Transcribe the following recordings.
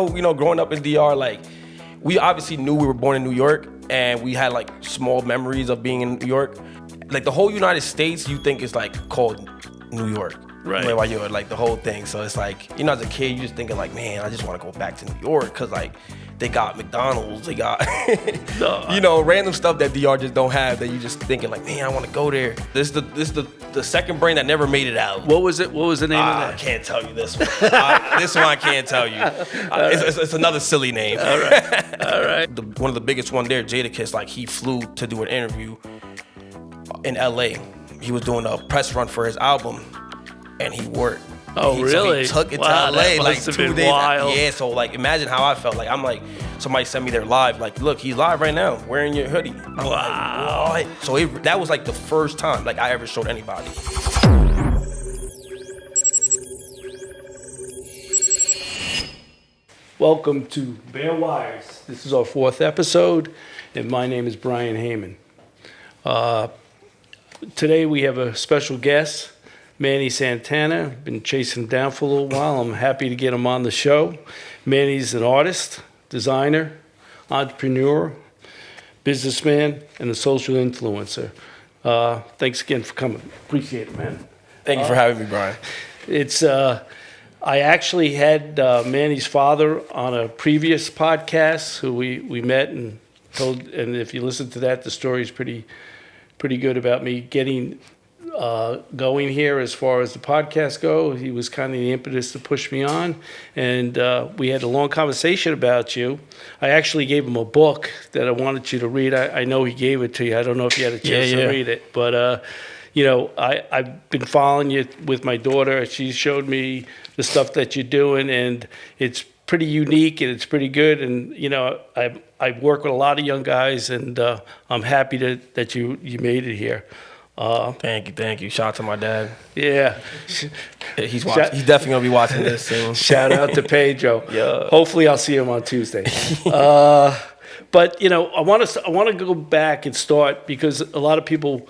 Growing up in DR, like, we obviously knew we were born in New York, and we had like small memories of being in New York. Like the whole United States, you think is like called New York, right? While you're like the whole thing. So it's like, as a kid, you just thinking like, man, I just want to go back to New York because like they got McDonald's, they got random stuff that DR just don't have. That you just thinking like, man, I want to go there. This is the second brain that never made it out. What was it? What was the name of that? I can't tell you this one. This one I can't tell you. It's another silly name. All right. One of the biggest one there, Jadakiss, like he flew to do an interview in LA. He was doing a press run for his album, and he worked. Oh, really? So he took it to LA That like must have 2 been days. wild. Yeah, so like imagine how I felt. Like I'm like, somebody sent me there live. Like, look, he's live right now, wearing your hoodie. I'm wow. Like, what? So that was like the first time like I ever showed anybody. Welcome to Bare Wires. This is our 4th episode, and my name is Brian Heyman. Today we have a special guest, Manny Santana. Been chasing him down for a little while. I'm happy to get him on the show. Manny's an artist, designer, entrepreneur, businessman, and a social influencer. Thanks again for coming. Appreciate it, man. Thank you for having me, Brian. It's I actually had Manny's father on a previous podcast who we met and told, and if you listen to that, the story's pretty good about me getting going here as far as the podcast go. He was kind of the impetus to push me on, and we had a long conversation about you. I actually gave him a book that I wanted you to read. I know he gave it to you. I don't know if you had a chance to read it, but I've been following you with my daughter. She showed me the stuff that you're doing, and it's pretty unique and it's pretty good. And I work with a lot of young guys, and I'm happy that you made it here. Thank you. Shout out to my dad. Yeah, he's watching. He's definitely gonna be watching this soon. Shout out to Pedro. Yeah. Hopefully, I'll see him on Tuesday. But I want to go back and start because a lot of people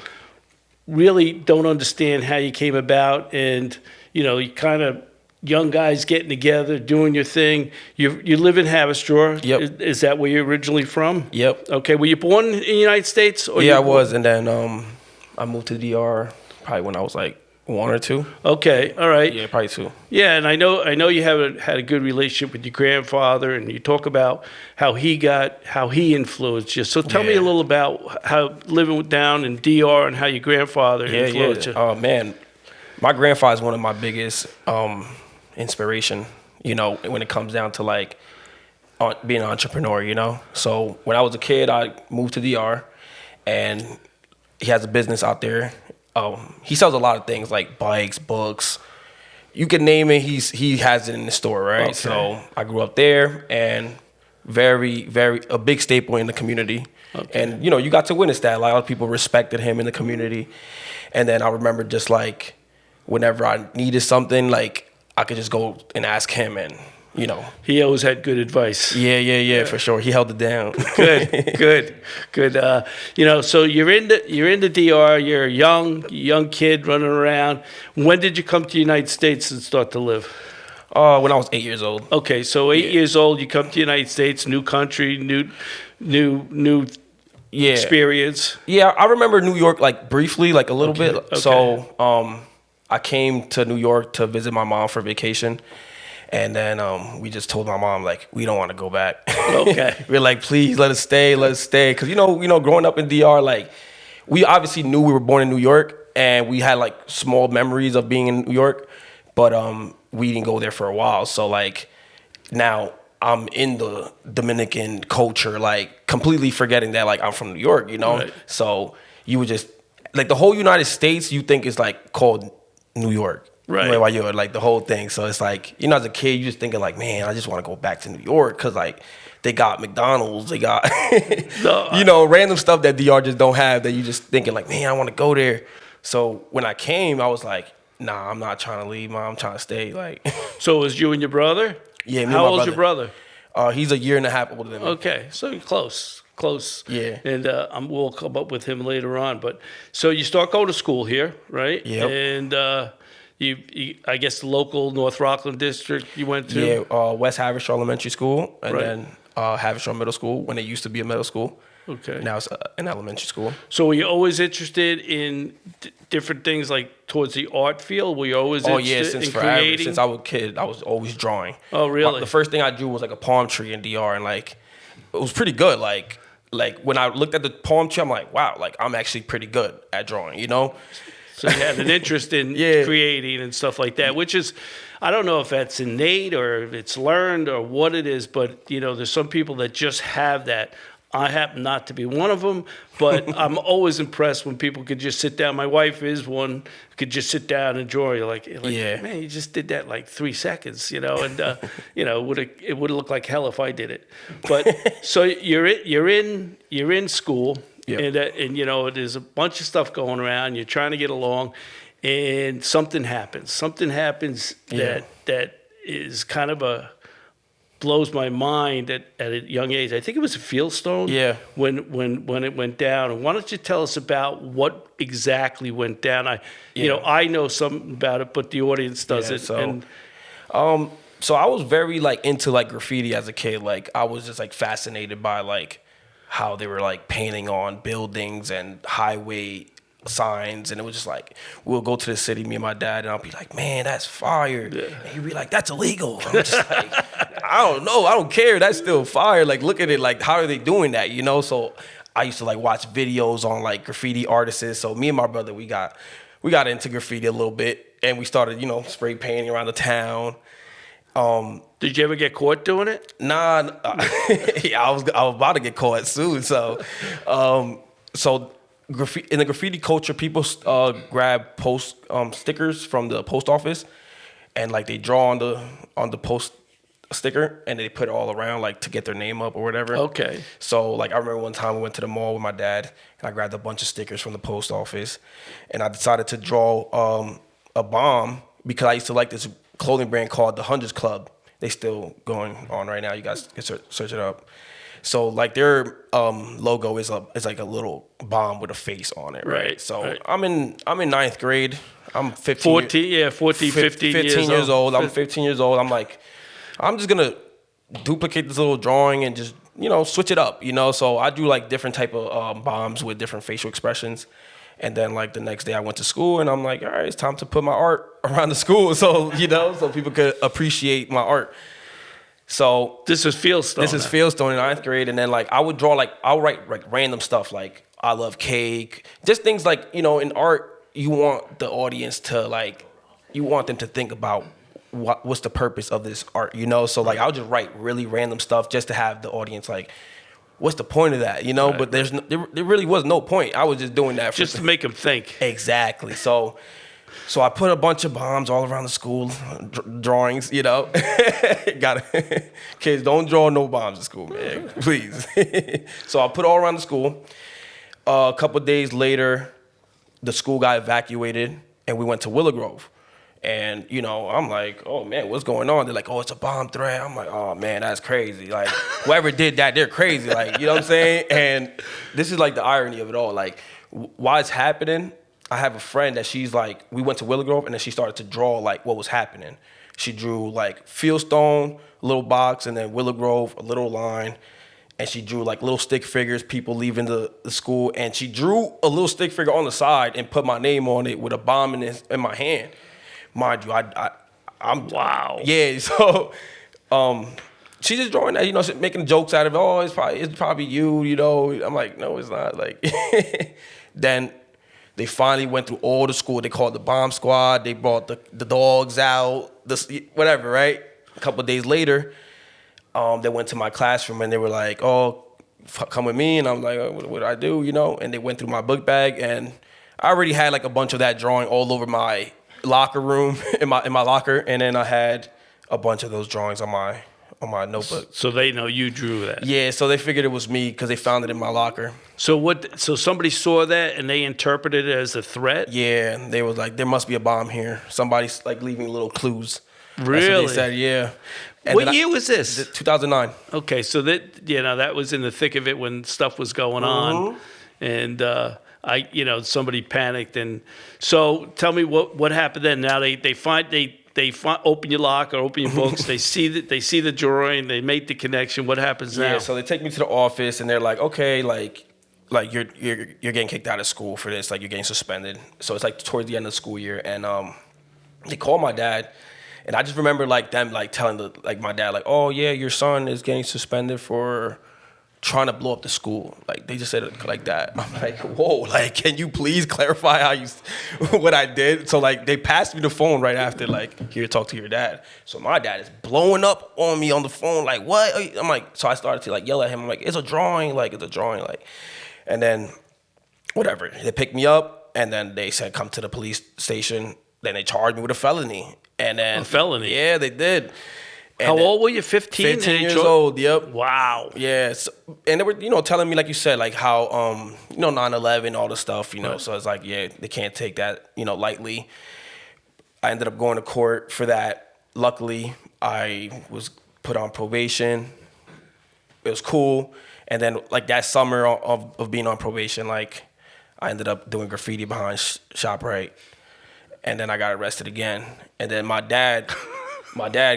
really don't understand how you came about, and you kind of young guys getting together, doing your thing. You live in Haverstraw. Yep. Is that where you're originally from? Yep. Okay. Were you born in the United States? Or I was, and then I moved to the DR probably when I was like 1 or 2. Okay. All right. Yeah, probably 2. Yeah, and I know you had a good relationship with your grandfather, and you talk about how he influenced you. So tell me a little about how living down in DR and how your grandfather influenced you. Oh man, my grandfather is one of my biggest inspiration. When it comes down to like being an entrepreneur. So when I was a kid, I moved to DR, and he has a business out there. He sells a lot of things like bikes, books. You can name it, he has it in the store, right? Okay. So I grew up there, and very, very a big staple in the community. Okay. And you got to witness that. A lot of people respected him in the community. And then I remember just like whenever I needed something, like I could just go and ask him, and he always had good advice. Yeah, for sure. He held it down. Good. So you're in the DR. You're a young kid running around. When did you come to the United States and start to live? When I was 8 years old. Okay, so 8 years old, you come to the United States, new country, new experience. Yeah, I remember New York like briefly, like a little bit. Okay. So I came to New York to visit my mom for vacation. And then we just told my mom, like, we don't want to go back. Okay. We're like, please let us stay. Because, growing up in DR, like, we obviously knew we were born in New York, and we had, like, small memories of being in New York, but we didn't go there for a while. So, like, now I'm in the Dominican culture, like, completely forgetting that, like, I'm from New York, Right. So you would just, like, the whole United States, you think is, like, called New York. Right. While you're like the whole thing. So it's like, as a kid, you're just thinking like, man, I just want to go back to New York because like they got McDonald's, they got, random stuff that DR just don't have that you just thinking like, man, I want to go there. So when I came, I was like, nah, I'm not trying to leave, Mom. I'm trying to stay. Like, so it was you and your brother? Yeah, me How and my old's your brother? He's a year and a half older than me. Okay, so you're close. Yeah. And we'll come up with him later on. But so you start going to school here, right? Yep. And I guess the local North Rockland district you went to? Yeah, West Haverstraw Elementary School, and Right. then Haverstraw Middle School, when it used to be a middle school. Okay. Now it's an elementary school. So were you always interested in different things, like towards the art field? Were you always Oh yeah, interested since in forever. creating? Since I was a kid, I was always drawing. Oh, really? The first thing I drew was like a palm tree in DR, and like it was pretty good. Like when I looked at the palm tree, I'm like, wow, like I'm actually pretty good at drawing, you know? So you had an interest in Yeah. creating and stuff like that, which is, I don't know if that's innate or if it's learned or what it is, but there's some people that just have that. I happen not to be one of them, but I'm always impressed when people could just sit down. My wife is one who could just sit down and draw. You're like, Yeah. man, you just did that like 3 seconds, and it would look like hell if I did it. But so you're in school, Yep. and there's a bunch of stuff going around. You're trying to get along, and something happens. Something happens Yeah. that is kind of blows my mind at a young age. I think it was a Fieldstone. Yeah. When it went down. And why don't you tell us about what exactly went down? I know something about it, but the audience doesn't. So I was very like into like graffiti as a kid. Like I was just like fascinated by like how they were like painting on buildings and highway signs, and it was just like we'll go to the city, me and my dad, and I'll be like, man, that's fire. And he'd be like, that's illegal. I'm just like, I don't know, I don't care, that's still fire. Like look at it, like how are they doing that, So I used to like watch videos on like graffiti artists. So me and my brother, we got into graffiti a little bit, and we started spray painting around the town. Did you ever get caught doing it? Nah, yeah, I was about to get caught soon. So in the graffiti culture, people grab post stickers from the post office, and like they draw on the post sticker, and they put it all around like to get their name up or whatever. Okay. So like I remember one time we went to the mall with my dad, and I grabbed a bunch of stickers from the post office, and I decided to draw a bomb because I used to like this clothing brand called the Hundreds Club. They still going on right now. You guys can search it up. So like their logo is like a little bomb with a face on it, right? So right. I'm in ninth grade. I'm 15. 14, 15 years old. I'm 15 years old. I'm like, I'm just gonna duplicate this little drawing and just switch it up, So I do like different type of bombs with different facial expressions. And then like the next day I went to school, and I'm like, all right, it's time to put my art around the school, so so people could appreciate my art. So this is Fieldstone. This is Fieldstone in ninth grade, and then like I'll write like random stuff like I love cake, just things like in art you want the audience to like, you want them to think about what's the purpose of this art, So like I'll just write really random stuff just to have the audience like, what's the point of that, Right. But there really was no point. I was just doing that just to make them think. Exactly. So I put a bunch of bombs all around the school, drawings, Got it. Kids, don't draw no bombs in school, man, please. So I put all around the school. A couple of days later, the school got evacuated, and we went to Willow Grove. And, I'm like, oh, man, what's going on? They're like, oh, it's a bomb threat. I'm like, oh, man, that's crazy. Like, whoever did that, they're crazy. Like, you know what I'm saying? And this is, like, the irony of it all. Like, while it's happening, I have a friend that she's, like, we went to Willow Grove, and then she started to draw, like, what was happening. She drew, like, Fieldstone, a little box, and then Willow Grove, a little line. And she drew, like, little stick figures, people leaving the school. And she drew a little stick figure on the side and put my name on it with a bomb in my hand. Mind you, I'm wow. Yeah, so she's just drawing that, making jokes out of it. Oh, it's probably you, I'm like, no, it's not. Like, then they finally went through all the school. They called the bomb squad. They brought the dogs out, whatever, right? A couple of days later, they went to my classroom and they were like, oh, come with me. And I'm like, oh, what do I do, And they went through my book bag, and I already had like a bunch of that drawing all over my locker room in my locker, and then I had a bunch of those drawings on my notebook. So they know you drew that. Yeah, so they figured it was me because they found it in my locker. So somebody saw that and they interpreted it as a threat? Yeah, and they was like, there must be a bomb here. Somebody's like leaving little clues. Really? That's what they said, yeah. And what year was this? 2009. Okay, so that was in the thick of it when stuff was going on. And somebody panicked. And so tell me what happened then. Now they open your locker, open your books. They see the drawing. They make the connection. What happens now? Yeah, so they take me to the office and they're like, okay, like you're getting kicked out of school for this. Like you're getting suspended. So it's like towards the end of the school year, and they call my dad, and I just remember like them like telling my dad like, oh yeah, your son is getting suspended for trying to blow up the school. Like they just said it like that. I'm like, whoa, like can you please clarify what I did? So like they passed me the phone right after, like, here, talk to your dad. So my dad is blowing up on me on the phone, like, what? I'm like, so I started to like yell at him. I'm like, it's a drawing, like, and then whatever. They picked me up and then they said, come to the police station. Then they charged me with a felony. And then a felony? Yeah, they did. How old were you? 15? 15 years old, yep. Wow. Yeah. So, and they were, telling me, like you said, like how, 9/11, all the stuff, Right. So it's like, yeah, they can't take that, lightly. I ended up going to court for that. Luckily, I was put on probation. It was cool. And then, like, that summer of being on probation, like, I ended up doing graffiti behind ShopRite. And then I got arrested again. And then my dad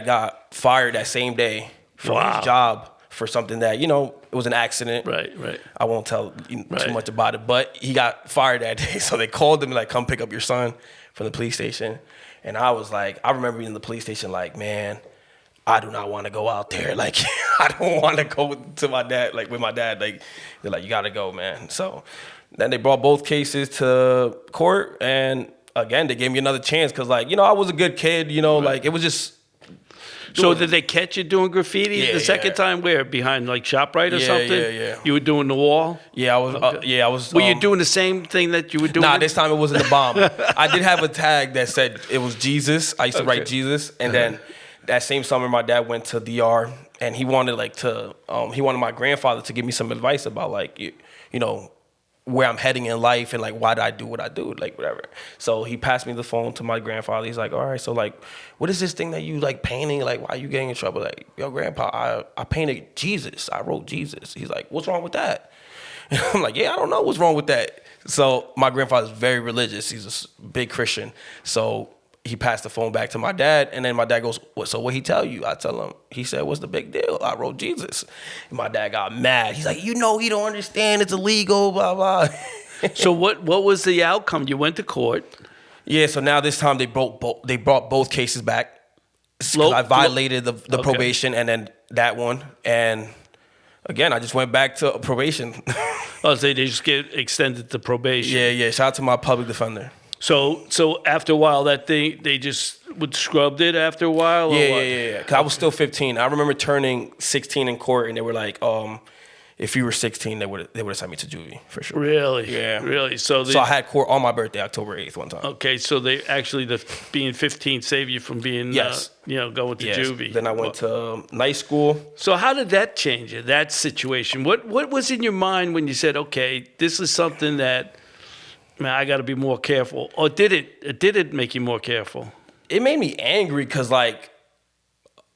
got fired that same day from his job for something that, it was an accident. Right. I won't tell too much about it, but he got fired that day. So they called him like, come pick up your son from the police station. And I was like, I remember being in the police station like, man, I do not want to go out there. Like, I don't want to go to my dad, like with my dad. Like, they're like, you got to go, man. So then they brought both cases to court. And again, they gave me another chance because, like, I was a good kid, like it was just. So did they catch you doing graffiti the second time? Where? Behind like ShopRite or something? Yeah. You were doing the wall? Yeah, I was. Okay. I was. Were you doing the same thing that you were doing? Nah, this time it wasn't the bomb. I did have a tag that said it was Jesus. I used to write Jesus, and then that same summer, my dad went to DR, and he wanted he wanted my grandfather to give me some advice about like where I'm heading in life and like why did I do what I do, like whatever. So he passed me the phone to my grandfather. He's like, all right, so like, what is this thing that you like painting? Like, why are you getting in trouble? Like, yo, grandpa, I painted Jesus. I wrote Jesus. He's like, what's wrong with that? And I'm like, yeah, I don't know what's wrong with that. So my grandfather's very religious. He's a big Christian. So he passed the phone back to my dad, and then my dad goes, so what he tell you? I tell him, he said, what's the big deal? I wrote Jesus. And my dad got mad. He's like, he don't understand, it's illegal, blah, blah. So what was the outcome? You went to court. Yeah, so now this time they brought both cases back. I violated the probation and then that one. And again, I just went back to probation. Oh, so they just get extended to probation. Yeah. Shout out to my public defender. So after a while, they just scrubbed it after a while? Yeah. Because I was still 15. I remember turning 16 in court, and they were like, if you were 16, they would have sent me to juvie, for sure. Really? Yeah. Really? So I had court on my birthday, October 8th, one time. Okay, so they actually, being 15 saved you from being, going to juvie. Then I went to night school. So how did that change you, that situation? What was in your mind when you said, okay, this is something that, man, I got to be more careful? Or did it make you more careful? It made me angry because, like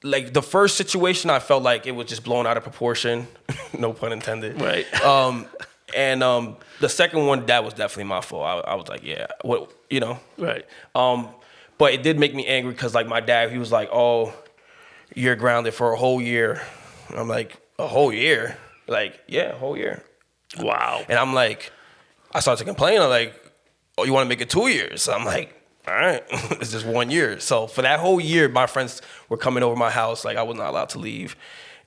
the first situation, I felt like it was just blown out of proportion. No pun intended. Right. And the second one, that was definitely my fault. I was like, yeah, what, Right. But it did make me angry because, like, my dad, he was like, oh, you're grounded for a whole year. And I'm like, a whole year? Like, yeah, a whole year. Wow. And I'm like, I started to complain. I'm like, oh, you want to make it 2 years? So I'm like, all right, it's just 1 year. So for that whole year, my friends were coming over my house. Like, I was not allowed to leave.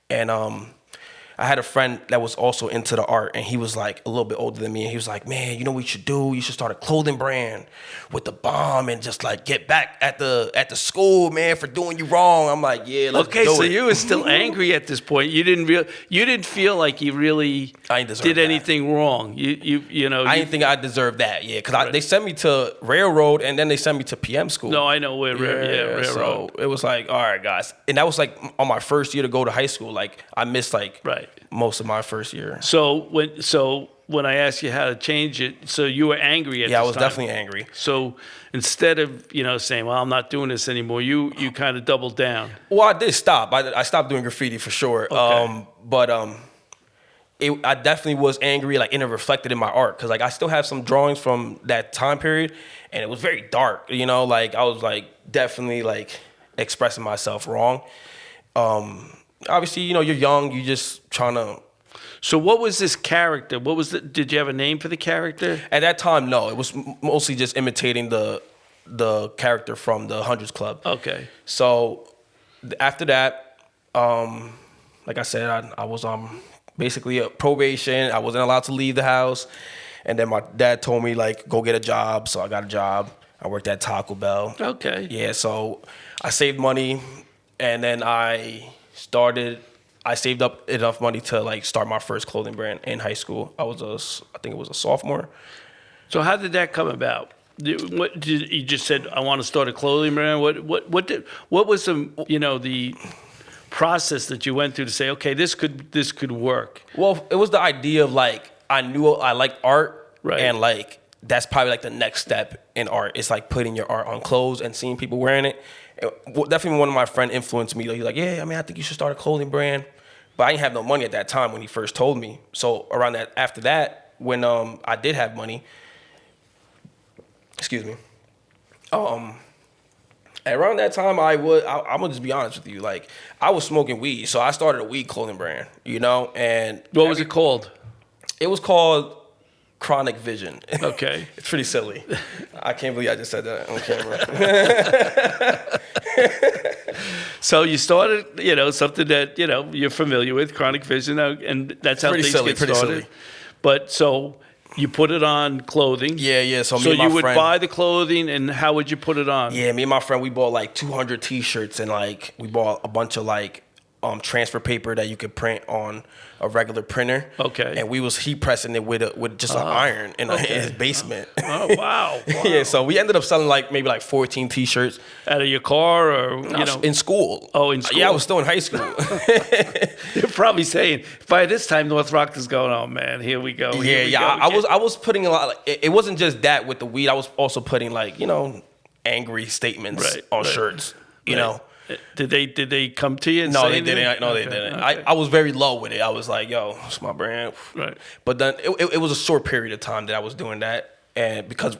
And I had a friend that was also into the art, and he was like a little bit older than me. And he was like, man, you know what you should do? You should start a clothing brand with the bomb and just like get back at the school, man, for doing you wrong. I'm like, yeah, let's do it. Okay, so you were still angry at this point. You didn't feel like you really did anything wrong. I didn't think I deserved that. Yeah, because they sent me to Railroad, and then they sent me to PM school. No, I know where Railroad. So it was like, all right, guys, and that was like on my first year to go to high school. Like I missed most of my first year. So when I asked you how to change it, so you were angry at this time. Yeah, I was definitely angry. So instead of, saying, well, I'm not doing this anymore, you kind of doubled down. Well, I did stop. I stopped doing graffiti for sure. Okay. But I definitely was angry, like, and it reflected in my art. Cause like I still have some drawings from that time period, and it was very dark, you know, like I was like definitely like expressing myself wrong. Obviously, you know, you're young, you just trying to. So what was this character? Did you have a name for the character? At that time, no, it was mostly just imitating the character from the Hundreds Club. Okay. So after that, like I said, I was basically a probation. I wasn't allowed to leave the house, and then my dad told me like go get a job. So I got a job. I worked at Taco Bell. Okay. Yeah. So I saved money, and then I saved up enough money to like start my first clothing brand in high school. I think it was a sophomore. So how did that come about? You just said I want to start a clothing brand. What was the process that you went through to say, okay, this could work? Well, it was the idea of like I knew I liked art, right? And like that's probably like the next step in art. It's like putting your art on clothes and seeing people wearing it. Definitely one of my friends influenced me. He's like, yeah, I mean, I think you should start a clothing brand. But I didn't have no money at that time when he first told me. So after that, when I did have money, excuse me, around that time I'm gonna just be honest with you, like I was smoking weed, so I started a weed clothing brand, you know. And what was it called? It was called Chronic Vision. Okay. It's pretty silly. I can't believe I just said that on camera. So you started, something that, you're familiar with, Chronic Vision, and that's how things get started. Silly. But so you put it on clothing. Yeah. So you would buy the clothing, and how would you put it on? Yeah, me and my friend, we bought like 200 T-shirts, and like we bought a bunch of like transfer paper that you could print on a regular printer. Okay. And we was heat pressing it with just an iron in his basement. Oh, wow. Yeah, so we ended up selling like maybe like 14 T-shirts. Out of your car or, in school. Oh, in school. Yeah, I was still in high school. You're probably saying, by this time, North Rock is going, oh, man, here we go. I was putting a lot, like, it wasn't just that with the weed. I was also putting like, angry statements on shirts, you know. Did they come to you and no, say they didn't. No, they didn't. Okay. I was very low with it. I was like, yo, it's my brand. Right. But then it was a short period of time that I was doing that. And because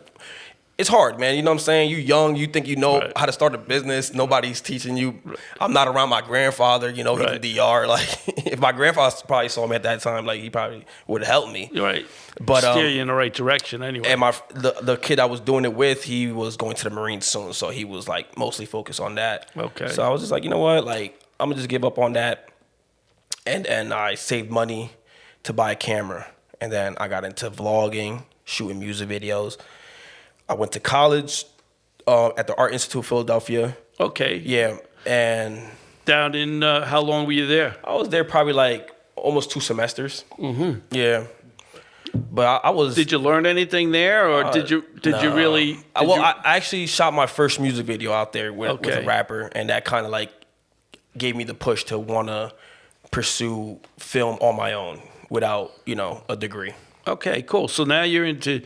it's hard, man. You know what I'm saying? You young, you think you know how to start a business. Nobody's teaching you. Right. I'm not around my grandfather, he's in DR. Like, if my grandfather probably saw me at that time, like, he probably would have helped me. Right. But steer you in the right direction anyway. And the kid I was doing it with, he was going to the Marines soon, so he was like mostly focused on that. Okay. So I was just like, you know what? Like, I'm gonna just give up on that. And I saved money to buy a camera. And then I got into vlogging, shooting music videos. I went to college at the Art Institute of Philadelphia. Okay. Yeah. And down in how long were you there? I was there probably like almost 2 semesters. Mm-hmm. Yeah. But I was. Did you learn anything there, or did you really? I actually shot my first music video out there with a rapper, and that kind of like gave me the push to want to pursue film on my own without a degree. Okay, cool. So now you're into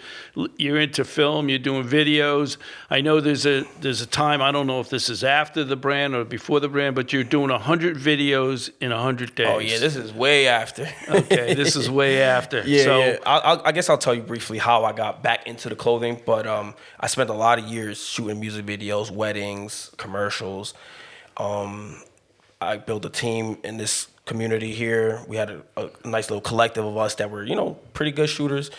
film. You're doing videos. I know there's a time. I don't know if this is after the brand or before the brand, but you're doing 100 videos in 100 days. Oh yeah, this is way after. Okay, this is way after. Yeah, so, yeah. I guess I'll tell you briefly how I got back into the clothing. But I spent a lot of years shooting music videos, weddings, commercials. I built a team in this community here. We had a nice little collective of us that were, pretty good shooters.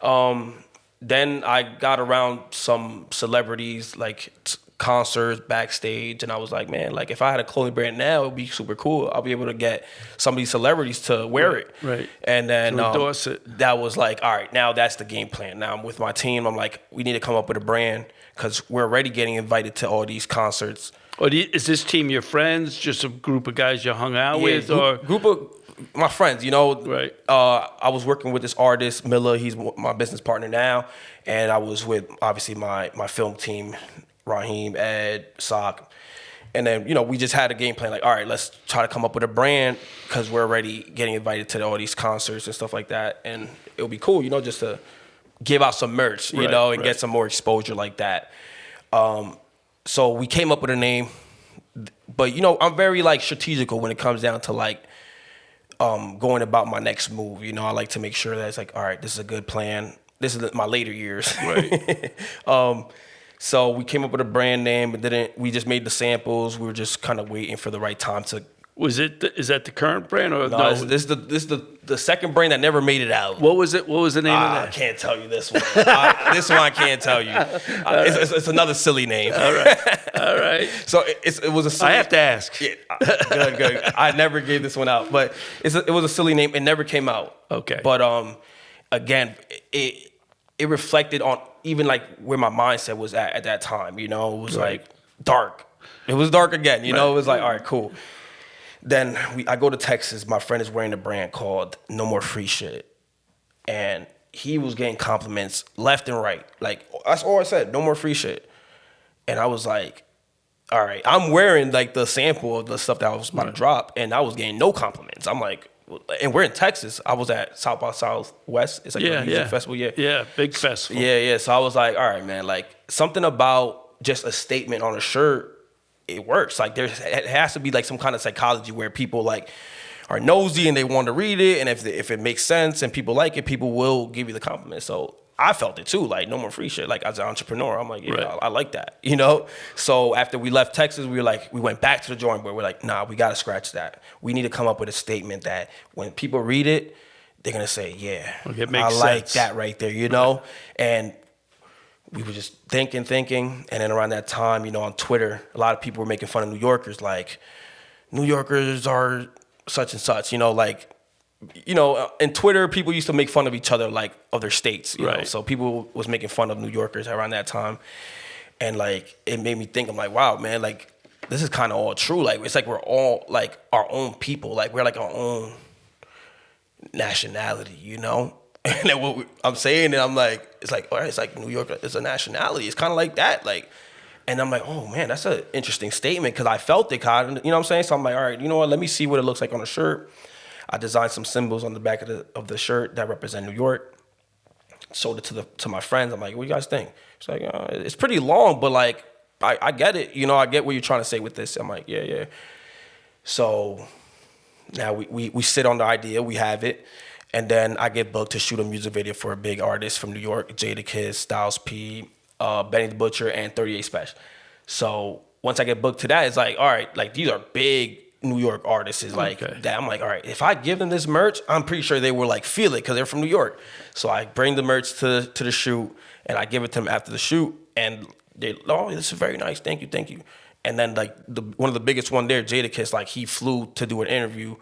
Then I got around some celebrities, like concerts, backstage, and I was like, man, like if I had a clothing brand now, it would be super cool. I'll be able to get some of these celebrities to wear it. Right. And then to endorse it. That was like, all right, now that's the game plan. Now I'm with my team. I'm like, we need to come up with a brand because we're already getting invited to all these concerts. Or is this team your friends, just a group of guys you hung out with? Or group of my friends, Right. I was working with this artist, Miller. He's my business partner now. And I was with, obviously, my film team, Raheem, Ed, Sock. And then, we just had a game plan, like, all right, let's try to come up with a brand because we're already getting invited to all these concerts and stuff like that. And it would be cool, just to give out some merch, and get some more exposure like that. So we came up with a name, but I'm very like strategical when it comes down to like going about my next move. You know, I like to make sure that it's like, all right, this is a good plan. This is my later years. Right. So we came up with a brand name, but we just made the samples. We were just kind of waiting for the right time to. Is that the current brand or no? This is the second brand that never made it out. What was it? What was the name of that? I can't tell you this one. This one I can't tell you. It's another silly name. All right. So it was a silly. I have to ask. Yeah, good. I never gave this one out, but it was a silly name. It never came out. Okay. But again, it reflected on even like where my mindset was at that time. You know, it was like dark. It was dark again. You know, it was like, all right, cool. Then I go to Texas. My friend is wearing a brand called No More Free Shit. And he was getting compliments left and right. Like, that's all I said, no more free shit. And I was like, all right. I'm wearing like the sample of the stuff that I was about to drop, and I was getting no compliments. I'm like, and we're in Texas. I was at South by Southwest. It's like a music festival. Yeah, big festival. Yeah. So I was like, all right, man, like something about just a statement on a shirt, it works. Like it has to be like some kind of psychology where people like are nosy and they want to read it, and if it makes sense and people like it, people will give you the compliment. So I felt it too, like no more free shit. Like as an entrepreneur, I'm like, yeah, I like that, you know. So after we left Texas, we went back to the drawing board. We're like, nah, we gotta scratch that. We need to come up with a statement that when people read it, they're gonna say, yeah, I like that right there, you know. And we were just thinking, and then around that time, you know, on Twitter, a lot of people were making fun of New Yorkers, like New Yorkers are such and such, you know, like, you know, in Twitter, people used to make fun of each other, like, of their states, you know, so people was making fun of New Yorkers around that time, and, like, it made me think, I'm like, wow, man, like, this is kind of all true, like, it's like we're all, like, our own people, like, we're, like, our own nationality, you know? And then I'm saying it, I'm like, it's like, all right, it's like New York is a nationality. It's kind of like that, like, and I'm like, oh man, that's an interesting statement because I felt it, kind of, you know what I'm saying? So I'm like, all right, you know what? Let me see what it looks like on a shirt. I designed some symbols on the back of the shirt that represent New York. Showed it to my friends. I'm like, what do you guys think? It's like, it's pretty long, but like, I get it. You know, I get what you're trying to say with this. I'm like, yeah. So now we sit on the idea, we have it. And then I get booked to shoot a music video for a big artist from New York, Jadakiss, Styles P, Benny the Butcher, and 38 Special. So once I get booked to that, it's like, all right, like these are big New York artists. Is like that. I'm like, all right, if I give them this merch, I'm pretty sure they will like feel it because they're from New York. So I bring the merch to the shoot, and I give it to them after the shoot, and they, oh, this is very nice, thank you. And then like one of the biggest one there, Jadakiss, like he flew to do an interview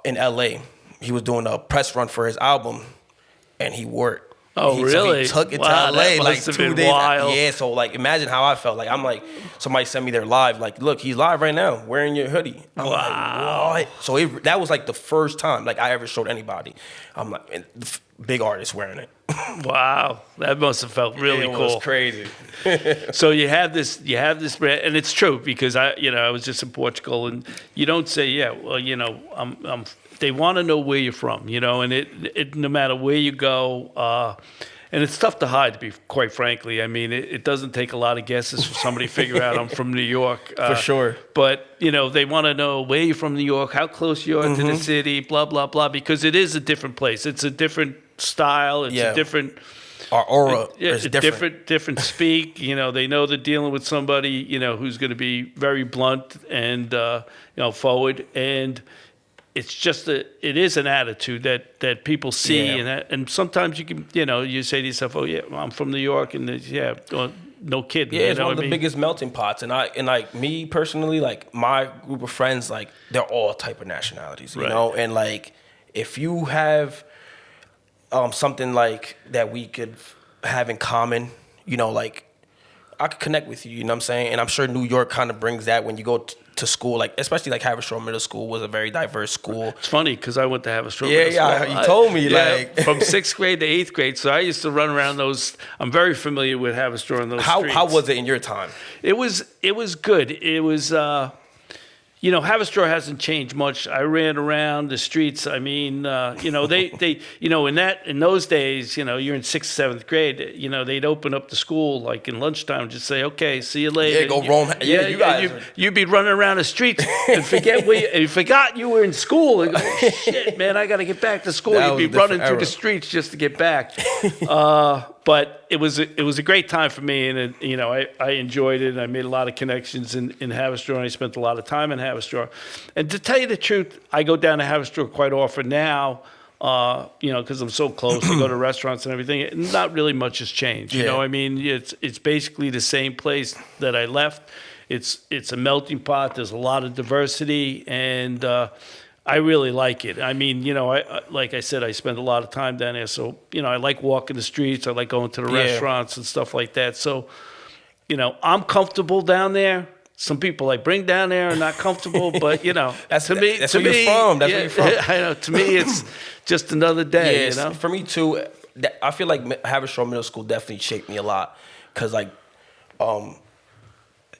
in LA. He was doing a press run for his album, and he worked. Oh, really? So he took it to LA like 2 days. Yeah, so like imagine how I felt. Like I'm like, somebody sent me there live. Like, look, he's live right now wearing your hoodie. I'm like, what? So that was like the first time like I ever showed anybody. I'm like, and the big artist wearing it. Wow, that must have felt really cool. It was crazy. So you have this brand, and it's true because I was just in Portugal, and you don't say, yeah, well, you know, I'm they want to know where you're from, you know, and it no matter where you go, and it's tough to hide, to be quite frankly. I mean, it doesn't take a lot of guesses for somebody to figure out I'm from New York. For sure. But, you know, they want to know where you're from New York, how close you are to the city, blah, blah, blah, because it is a different place. It's a different style. It's a different... Our aura is different. Different speak. You know, they know they're dealing with somebody, you know, who's going to be very blunt and, forward. And... it's just it is an attitude that people see, and sometimes you can, you say to yourself, oh yeah, well, I'm from New York, and well, no kidding. Yeah, it's one of the biggest melting pots, and like me personally, like my group of friends, like they're all type of nationalities, you know, and like if you have something like that we could have in common, like I could connect with you, you know what I'm saying, and I'm sure New York kind of brings that when you go to school, like especially like Haverstraw Middle School was a very diverse school. It's funny because I went to Haverstraw Middle School. Yeah, you told me like from 6th grade to 8th grade. So I used to run around those. I'm very familiar with Haverstraw and those streets. How was it in your time? It was good. It was Haverstraw hasn't changed much. I ran around the streets. I mean, they in those days, you're in 6th, 7th grade, they'd open up the school like in lunchtime and just say, okay, see you later. Yeah, go roam. Yeah, you guys. You'd be running around the streets and you forgot you were in school and go, oh, shit, man, I got to get back to school. You'd be running through the streets just to get back. But it was a great time for me, and I enjoyed it. And I made a lot of connections in Haverstraw, and I spent a lot of time in Haverstraw. And to tell you the truth, I go down to Haverstraw quite often now, because I'm so close. I go to restaurants and everything. Not really much has changed. It's basically the same place that I left. It's a melting pot. There's a lot of diversity, and I really like it. I mean, like I said, I spend a lot of time down there. So, I like walking the streets. I like going to the restaurants and stuff like that. So, I'm comfortable down there. Some people I bring down there are not comfortable, but, that's where you're from. That's where you're from. I know. To me, it's just another day, For me, too, I feel like Haverstraw Middle School definitely shaped me a lot. Because,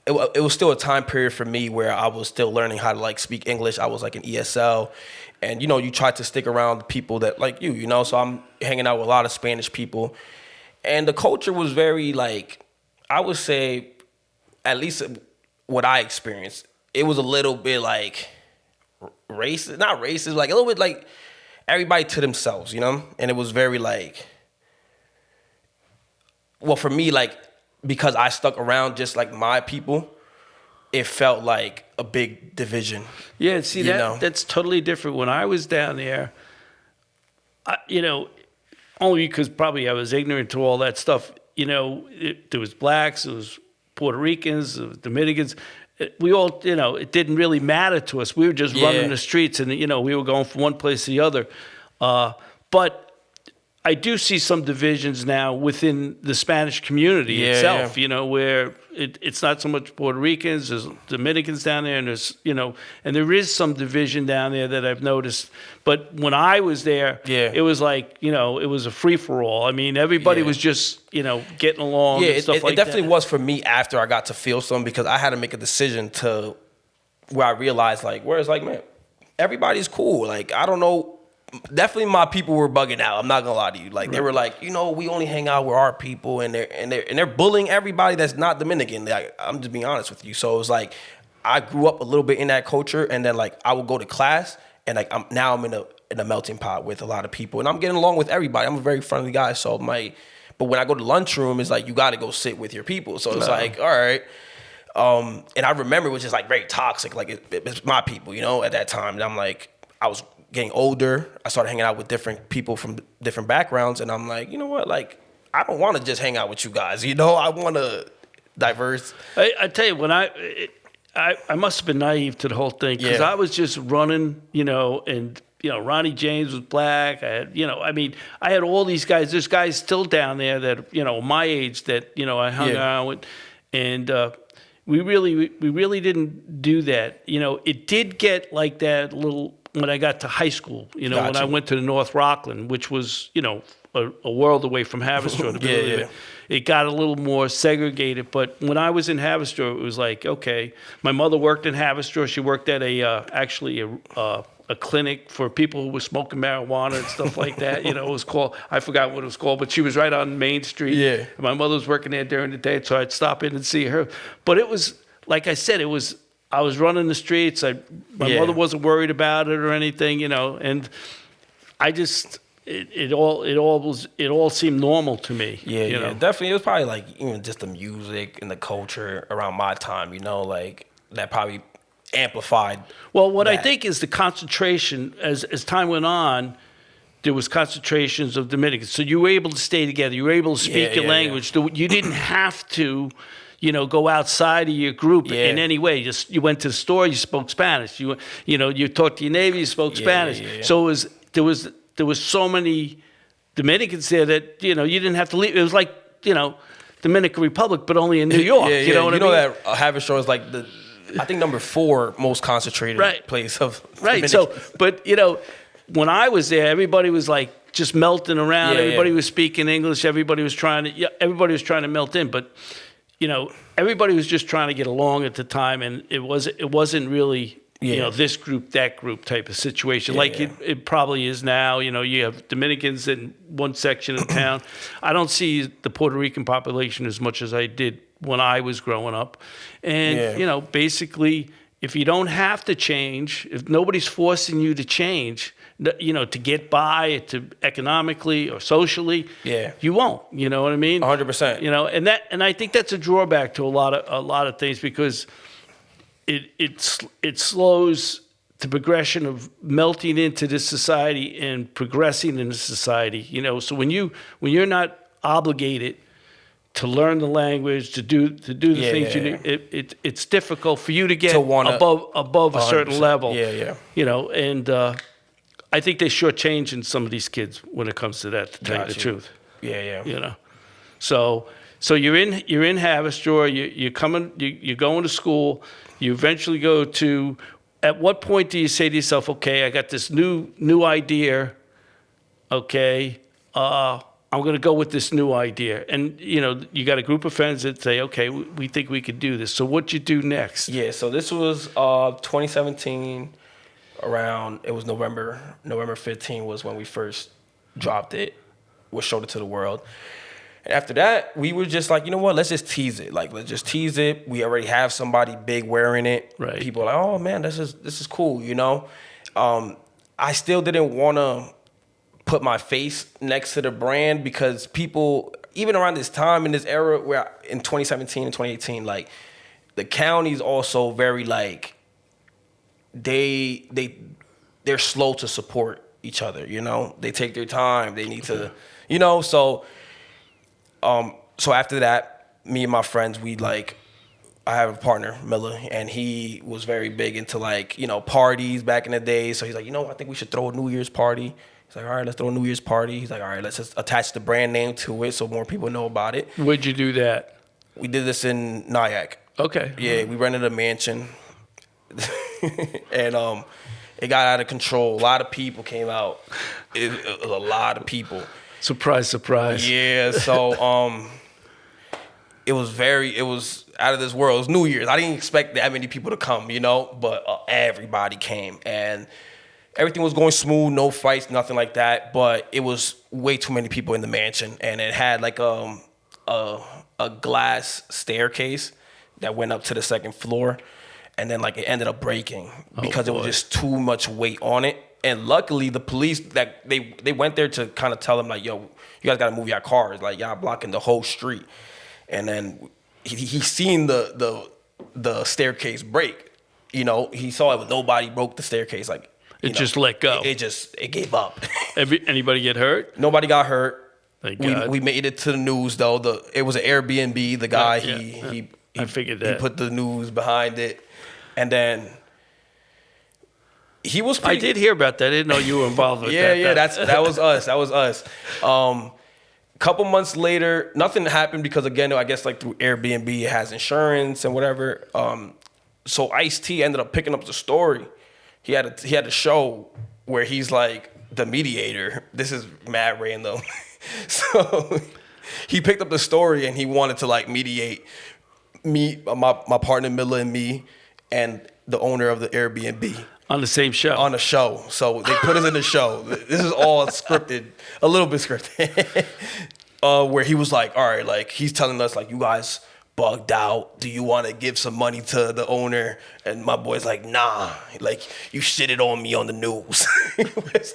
it was still a time period for me where I was still learning how to speak English. I was in ESL, and you try to stick around people that like you, So I'm hanging out with a lot of Spanish people, and the culture was very I would say, at least what I experienced, it was a little bit racist, not racist, a little bit everybody to themselves, and it was very well for me because I stuck around just my people, it felt like a big division. Yeah, see, that's totally different. When I was down there, only because probably I was ignorant to all that stuff, there was blacks, there was Puerto Ricans, there was Dominicans. We all, it didn't really matter to us. We were just running the streets and, we were going from one place to the other. But I do see some divisions now within the Spanish community itself, where it's not so much Puerto Ricans, there's Dominicans down there, and there's, and there is some division down there that I've noticed. But when I was there, it was it was a free-for-all. I mean, everybody was just, getting along and stuff like that. It definitely was for me after I got to feel something, because I had to make a decision to where I realized, man, everybody's cool. I don't know. Definitely my people were bugging out. I'm not gonna lie to you. They were we only hang out with our people, and they're bullying everybody that's not Dominican. I'm just being honest with you. So it was I grew up a little bit in that culture, and then I would go to class, and I'm in a melting pot with a lot of people, and I'm getting along with everybody. I'm a very friendly guy. So but when I go to lunchroom, it's you got to go sit with your people. So it's all right. And I remember it was just very toxic. It's my people, at that time. And I'm I was getting older, I started hanging out with different people from different backgrounds, and I'm you know what, I don't want to just hang out with you guys, I want to diverse. I tell you, when I must have been naive to the whole thing, because I was just running, and Ronnie James was black. I had, I had all these guys. There's guys still down there that my age that I hung out with, and we really didn't do that. It did get like that a little when I got to high school, when I went to the North Rockland, which was, a world away from Haverstraw. It got a little more segregated. But when I was in Haverstraw, it was okay. My mother worked in Haverstraw. She worked at a clinic for people who were smoking marijuana and stuff like that. It was called, I forgot what it was called, but she was right on Main Street. Yeah. And my mother was working there during the day, so I'd stop in and see her. But it was, like I said, I was running the streets. My mother wasn't worried about it or anything, and I just it all seemed normal to me. Yeah, definitely. It was probably even just the music and the culture around my time, that probably amplified. Well, what I think is the concentration as time went on. There was concentrations of Dominicans, so you were able to stay together. You were able to speak your language. Yeah. You didn't have to. Go outside of your group in any way. Just you went to the store, you spoke Spanish. You talked to your neighbor, you spoke Spanish. Yeah. So there was so many Dominicans there that you didn't have to leave. It was Dominican Republic, but only in New York. You know what I mean? That Haverstraw is I think number 4 most concentrated place of Dominican. So, but when I was there, everybody was just melting around. Everybody was speaking English. Everybody was trying to melt in, but. Everybody was just trying to get along at the time, and it wasn't really this group, that group type of situation. Like it probably is now. You have Dominicans in one section of town. I don't see the Puerto Rican population as much as I did when I was growing up. And, basically, if you don't have to change, if nobody's forcing you to change, to get by, to economically or socially, you won't. You know what I mean? 100%. And I think that's a drawback to a lot of things, because it slows the progression of melting into this society and progressing in the society. So when you're not obligated to learn the language, to do the things you need, it's difficult for you to get above a certain level. And I think they're shortchanging some of these kids when it comes to that, to tell you the truth. So you're in Haverstraw, you're going to school, you eventually go to. At what point do you say to yourself, okay, I got this new idea, okay, I'm going to go with this new idea. And, you got a group of friends that say, okay, we think we could do this. So what'd you do next? Yeah, so this was 2017, it was November 15 was when we first dropped it, showed it to the world. And after that, we were just like, you know what, let's just tease it. Like, let's just tease it. We already have somebody big wearing it. Right. People are like, oh man, this is cool, I still didn't want to put my face next to the brand, because people, even around this time in this era where in 2017 and 2018, like the county's also very like, they're slow to support each other, they take their time, they need to, so after that, me and my friends, I have a partner, Miller, and he was very big into parties back in the day. So he's like, I think we should throw a New Year's party. He's like, all right, let's throw a New Year's party. He's like, all right, let's just attach the brand name to it so more people know about it. Where'd you do that? We did this in Nyack. Okay. Yeah, we rented a mansion. And it got out of control. A lot of people came out. It was a lot of people. Surprise, surprise. Yeah, so it was out of this world. It was New Year's. I didn't expect that many people to come, but everybody came, and everything was going smooth, no fights, nothing like that, but it was way too many people in the mansion, and it had like a glass staircase that went up to the second floor, and then it ended up breaking because it was just too much weight on it. And luckily, the police they went there to kind of tell them yo, you guys got to move your cars, y'all blocking the whole street. And then he seen the staircase break. He saw it, but nobody broke the staircase. It just let go. It gave up. Anybody get hurt? Nobody got hurt. Thank God. We made it to the news though. It was an Airbnb. The guy I figured that. He put the news behind it, and then. He was. I did hear about that. I didn't know you were involved with that. Yeah, that was us. Couple months later, nothing happened because again, I guess through Airbnb, it has insurance and whatever. So Ice-T ended up picking up the story. He had a show where he's the mediator. This is mad random. So he picked up the story and he wanted to mediate me, my partner Miller, and me, and the owner of the Airbnb. On the same show? On the show. So they put us in the show. This is all scripted, a little bit scripted. Where he was all right, he's telling us, you guys bugged out. Do you want to give some money to the owner? And my boy's like, nah. You shitted on me on the news. It's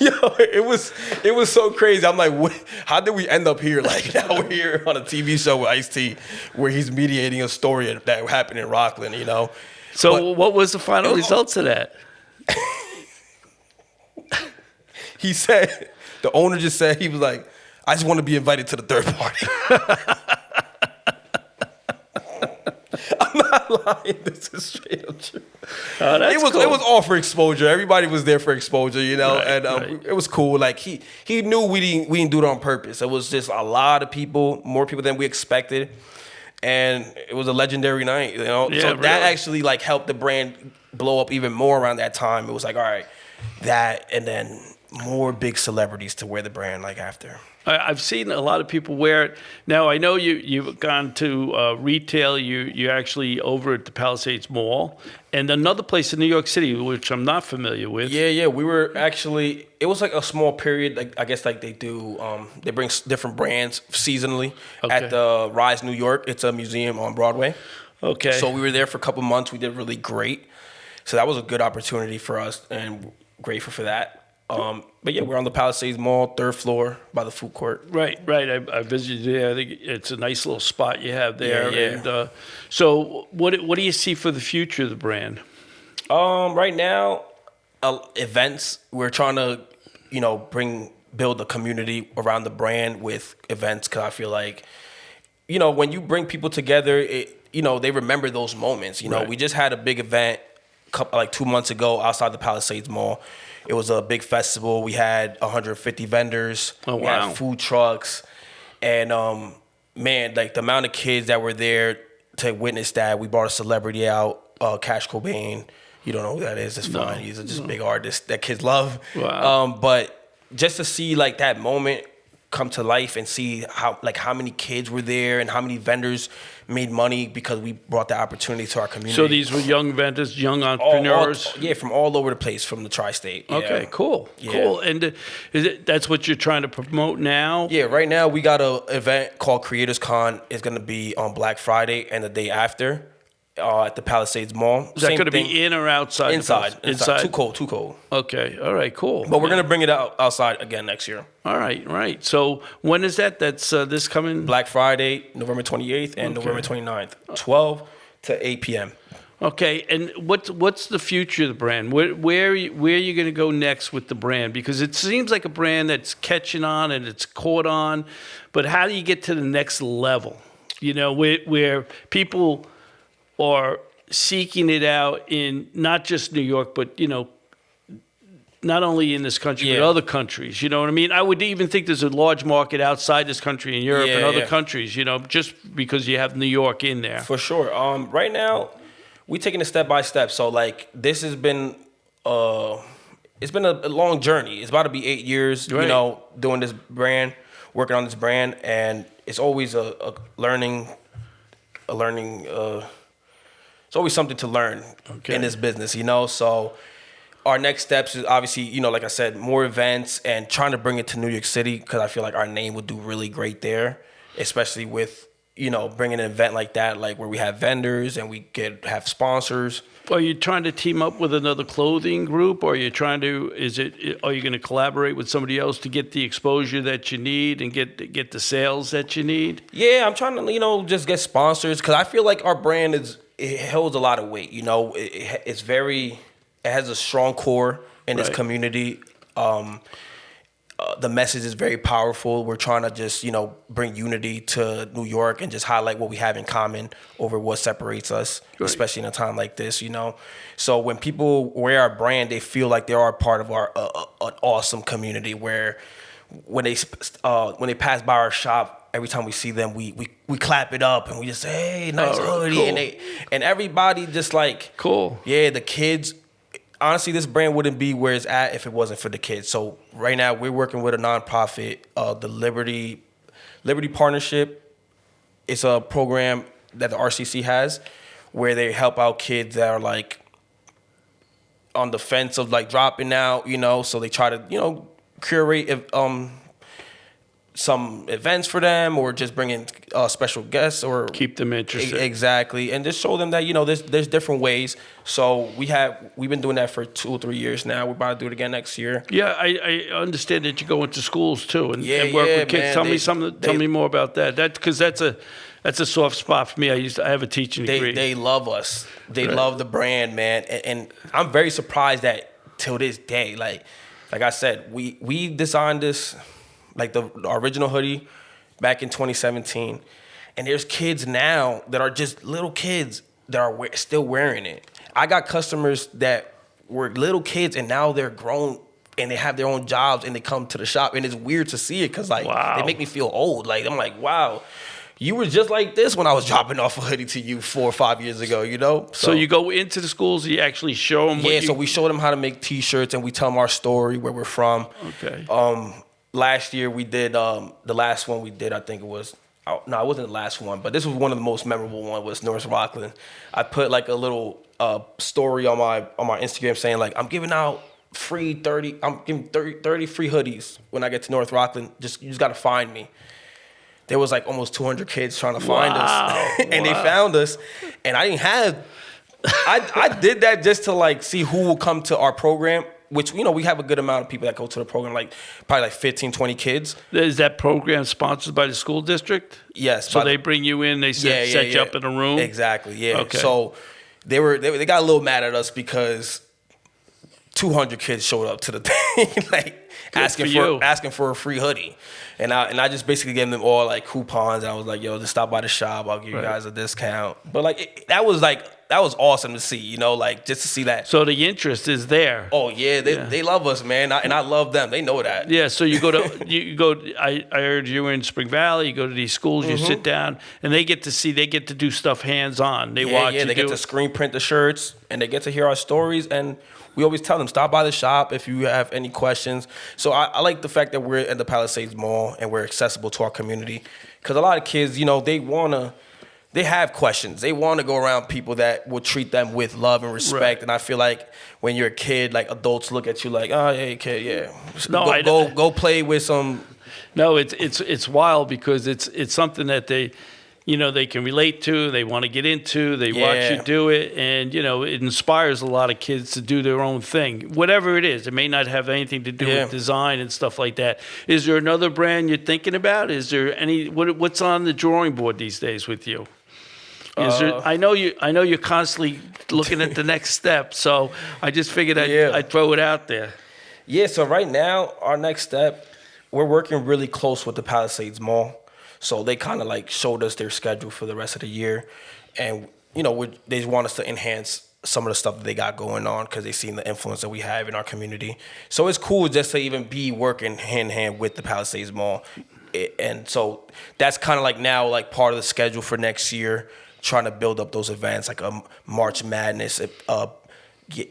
it was so crazy. I'm like, what? How did we end up here? Now we're here on a TV show with Ice-T where he's mediating a story that happened in Rockland, So what was the final results of that? He said, the owner just said, he was like, I just want to be invited to the third party. I'm not lying. This is straight up true. It was all for exposure. Everybody was there for exposure, right. It was cool. He knew we didn't do it on purpose. It was just a lot of people, more people than we expected. And it was a legendary night, Yeah, so really. that actually helped the brand blow up even more around that time. It was all right, that, and then more big celebrities to wear the brand like after. I've seen a lot of people wear it. Now, I know you've gone to retail. You're actually over at the Palisades Mall. And another place in New York City, which I'm not familiar with. Yeah. We were actually, it was like a small period. Like I guess like they do, they bring different brands seasonally at the Rise New York. It's a museum on Broadway. Okay. So we were there for a couple months. We did really great. So that was a good opportunity for us and grateful for that. But yeah, we're on the Palisades Mall, 3rd floor by the food court. Right. I visited there. I think it's a nice little spot you have there. Yeah. And so what do you see for the future of the brand? Right now, events. We're trying to, build a community around the brand with events because I feel like, when you bring people together, they remember those moments. Right. We just had a big event like 2 months ago outside the Palisades Mall. It was a big festival. We had 150 vendors. Oh, we wow. had food trucks. And, man, like the amount of kids that were there to witness that. We brought a celebrity out, Cash Cobain. You don't know who that is. It's fine. He's just a big artist that kids love. Wow. But just to see like that moment come to life and see how many kids were there and how many vendors made money because we brought the opportunity to our community. So these were young vendors, young entrepreneurs? From all over the place, from the tri-state. Yeah. Okay, cool. And that's what you're trying to promote now? Yeah, right now we got an event called Creators Con. It's going to be on Black Friday and the day after at the Palisades Mall. Is that going to be in or outside? Inside. Too cold. Okay, all right, cool. But we're going to bring it outside again next year. All right. So when is that? That's this coming? Black Friday, November 28th and November 29th, 12 to 8 p.m. Okay, and what's the future of the brand? Where are you going to go next with the brand? Because it seems like a brand that's catching on and it's caught on, but how do you get to the next level? Where people are seeking it out in not just New York, but not only in this country, but other countries. You know what I mean? I would even think there's a large market outside this country in Europe and other countries, just because you have New York in there. For sure. Right now, we're taking it step by step. So, like, this has been, it's been a long journey. It's about to be 8 years, doing this brand, working on this brand. And it's always a learning, it's always something to learn in this business, So our next steps is obviously, like I said, more events and trying to bring it to New York City because I feel like our name would do really great there, especially with, bringing an event like that, like where we have vendors and we could have sponsors. Are you trying to team up with another clothing group, or are you are you going to collaborate with somebody else to get the exposure that you need and get the sales that you need? Yeah, I'm trying to, just get sponsors because I feel like our brand it holds a lot of weight. It has a strong core in this community. The message is very powerful. We're trying to just, bring unity to New York and just highlight what we have in common over what separates us, especially in a time like this, So when people wear our brand, they feel like they are part of our an awesome community where when they pass by our shop, every time we see them, we clap it up and we just say, hey, nice hoodie. Cool. And everybody just like, cool. Yeah, the kids. Honestly, this brand wouldn't be where it's at if it wasn't for the kids. So right now we're working with a nonprofit, the Liberty Partnership. It's a program that the RCC has where they help out kids that are like on the fence of like dropping out, so they try to, curate some events for them or just bring in special guests or keep them interested. Exactly. And just show them that, there's different ways. So we've been doing that for 2 or 3 years now. We're about to do it again next year. Yeah, I understand that you go into schools too and work with kids. Man, tell me more about that. Because that's a soft spot for me. I have a teaching degree. They love us. They love the brand, man. And I'm very surprised that till this day, like I said, we designed this, like the original hoodie back in 2017. And there's kids now that are just little kids that are still wearing it. I got customers that were little kids and now they're grown and they have their own jobs and they come to the shop and it's weird to see it because they make me feel old. Like I'm like, wow, you were just like this when I was dropping off a hoodie to you 4 or 5 years ago, you know? So you go into the schools, you actually show them what so we show them how to make T-shirts, and we tell them our story, where we're from. Okay. Last year we did, the last one we did, I think it was, no, it wasn't the last one, but this was one of the most memorable one, was North Rockland. I put like a little story on my Instagram saying like, I'm giving 30 free hoodies when I get to North Rockland. You just got to find me. There was like almost 200 kids trying to find us, and they found us. And I didn't have, I did that just to like see who will come to our program, which, you know, we have a good amount of people that go to the program, like probably like 15, 20 kids. Is that program sponsored by the school district? Yes. So they bring you in, they set you up in a room? Exactly, yeah. Okay. So they got a little mad at us because 200 kids showed up to the thing, like asking for a free hoodie, and I just basically gave them all like coupons. And I was like, yo, just stop by the shop, I'll give you guys a discount. But like that was awesome to see, you know, like just to see that. So the interest is there. Oh yeah, they love us, man, and I love them. They know that. Yeah. So you go to I heard you were in Spring Valley. You go to these schools, you sit down, and they get to do stuff hands on. They watch. Yeah, they get to screen print the shirts, and they get to hear our stories. And we always tell them, stop by the shop if you have any questions. So I like the fact that we're at the Palisades Mall and we're accessible to our community, because a lot of kids, you know, they have questions. They want to go around people that will treat them with love and respect. Right. And I feel like when you're a kid, like adults look at you like, oh, hey, kid, yeah. No, go play with some. No, it's wild because it's something that they can relate to. They want to get into. They watch you do it, and it inspires a lot of kids to do their own thing, whatever it is. It may not have anything to do with design and stuff like that. Is there another brand you're thinking about? Is there any? What's on the drawing board these days with you? I know you're constantly looking at the next step, so I just figured I'd throw it out there. Yeah. So right now, our next step, we're working really close with the Palisades Mall. So they kind of like showed us their schedule for the rest of the year, and they want us to enhance some of the stuff that they got going on because they seen the influence that we have in our community. So it's cool just to even be working hand in hand with the Palisades Mall, and so that's kind of like now like part of the schedule for next year, trying to build up those events like a March Madness,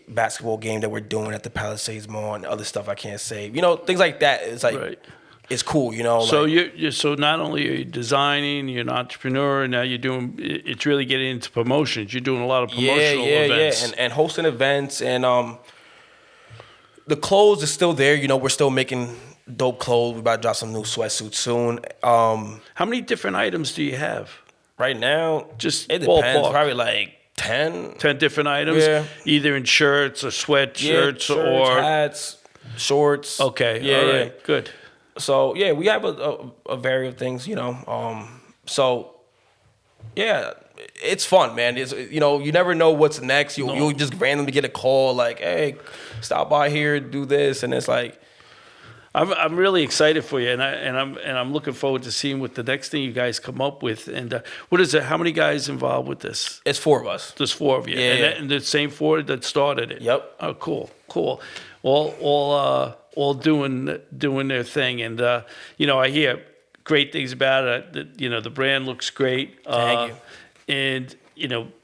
basketball game that we're doing at the Palisades Mall, and other stuff I can't say. Things like that. It's like. Right. It's cool, So so not only are you designing, you're an entrepreneur, now it's really getting into promotions. You're doing a lot of promotional events. Yeah, and hosting events, and the clothes is still there. We're still making dope clothes. We're about to drop some new sweatsuits soon. How many different items do you have? Right now, it depends. Ballpark. Probably like 10. 10 different items? Yeah. Either in shirts or sweatshirts or hats, shorts. Okay, yeah, all right, good. So yeah, we have a variety of things, So yeah, it's fun, man. It's you never know what's next. You'll just randomly get a call like, hey, stop by here, do this, and it's like. I'm really excited for you, and I'm looking forward to seeing what the next thing you guys come up with. And what is it? How many guys involved with this? It's 4 of us. There's 4 of you, and the same 4 that started it. Yep. Oh, cool. All doing their thing, and I hear great things about it. The brand looks great. Thank you. And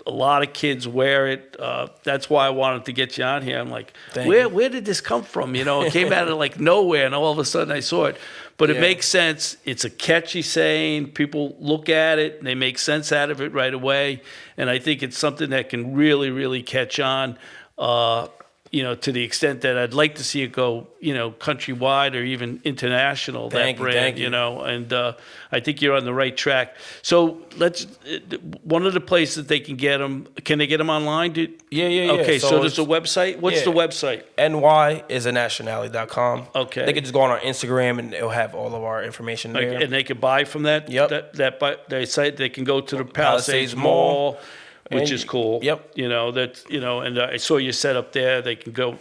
a lot of kids wear it. That's why I wanted to get you on here. I'm like, where did this come from? It came out of like nowhere, and all of a sudden I saw it. But it makes sense. It's a catchy saying. People look at it, and they make sense out of it right away. And I think it's something that can really, really catch on. To the extent that I'd like to see it go, countrywide or even international. Thank you. And I think you're on the right track. So one of the places they can get them. Can they get them online? Yeah. Okay, so there's a website. What's the website? nyisaNationality.com. Okay. They can just go on our Instagram and it'll have all of our information there. And they can buy from that. Yep. That site. They can go to the Palisades Mall. Which is cool. Yep. And I saw you set up there. They can go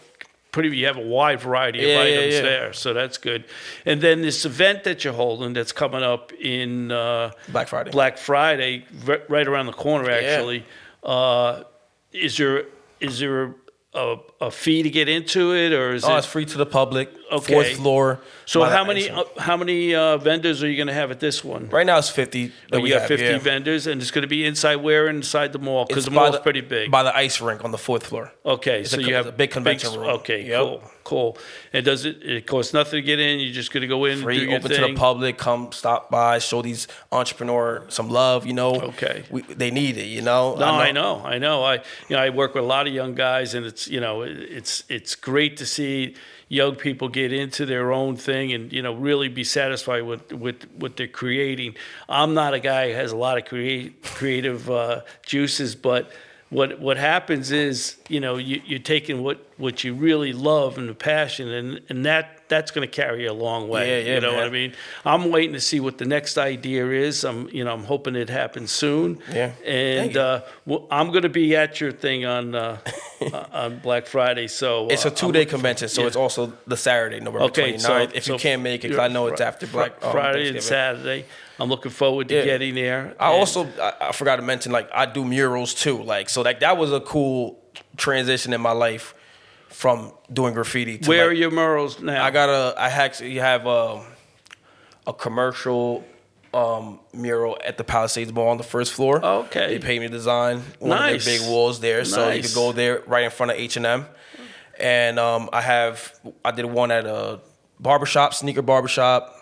you have a wide variety of items there. So that's good. And then this event that you're holding that's coming up in Black Friday. Right around the corner, actually. Is there a fee to get into it, or is Oh, it? it's free to the public. Okay. 4th floor. So by the how many vendors are you going to have at this one? Right now it's 50. That we You got have 50 here. vendors, and it's going to be inside where inside the mall? Because It's the by mall's pretty big. By the ice rink on the 4th floor. Okay, so you have a big convention room. Okay, Yep. cool. And it costs nothing to get in? You're just going to go in, Free, do your open thing? to the public. Come stop by, show these entrepreneur some love. Okay. They need it. No, I know. I work with a lot of young guys, and it's great to see young people get into their own thing and really be satisfied with what they're creating. I'm not a guy who has a lot of creative juices, but what happens is you're taking what you really love and the passion, and that's going to carry you a long way. Yeah, you know man. what I mean? I'm waiting to see what the next idea is. I'm hoping it happens soon. Yeah. And I'm going to be at your thing on Black Friday. So It's a 2-day convention, so it's also the Saturday, November 29th. If you can't make it, because I know it's after Black Friday and Thanksgiving. Saturday. I'm looking forward to getting there. I forgot to mention, like, I do murals too. Like, so that was a cool transition in my life from doing graffiti to, where like, are your murals now? I actually have a commercial mural at the Palisades Mall on the 1st floor. Okay. They paid me to design one of Nice. their big walls there, so you Nice. could go there right in front of H&M. And I did one at a barbershop, sneaker barbershop.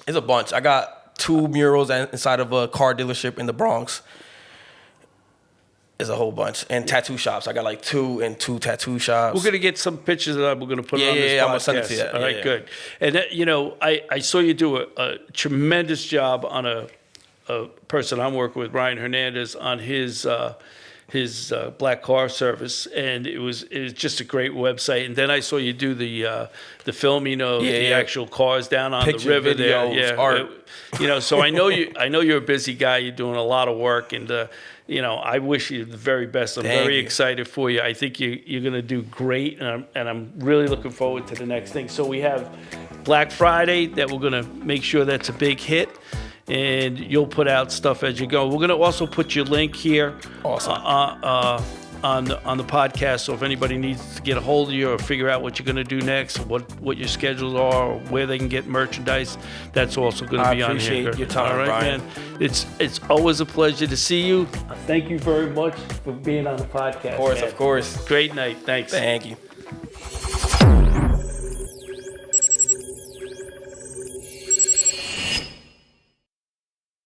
There's a bunch. I got 2 murals inside of a car dealership in the Bronx. There's a whole bunch. And tattoo shops. I got like 2 in 2 tattoo shops. We're going to get some pictures of that. We're going to put it on this podcast. I'm going to send it to you. All right, good. And, I saw you do a tremendous job on a person I'm working with, Ryan Hernandez, on his black car service, and it was just a great website. And then I saw you do the filming of the actual cars down on Picture, the river videos, there. art. So I know you're a busy guy. You're doing a lot of work, and I wish you the very best. I'm very excited for you. I think you're going to do great, and I'm really looking forward to the next thing. So we have Black Friday that we're going to make sure that's a big hit. And you'll put out stuff as you go. We're going to also put your link here on the podcast. So if anybody needs to get a hold of you or figure out what you're going to do next, what your schedules are, or where they can get merchandise, that's also going to be on here. I appreciate your time, all right, Brian. man. It's always a pleasure to see you. Thank you very much for being on the podcast. Of course. Great night. Thanks. Thank you.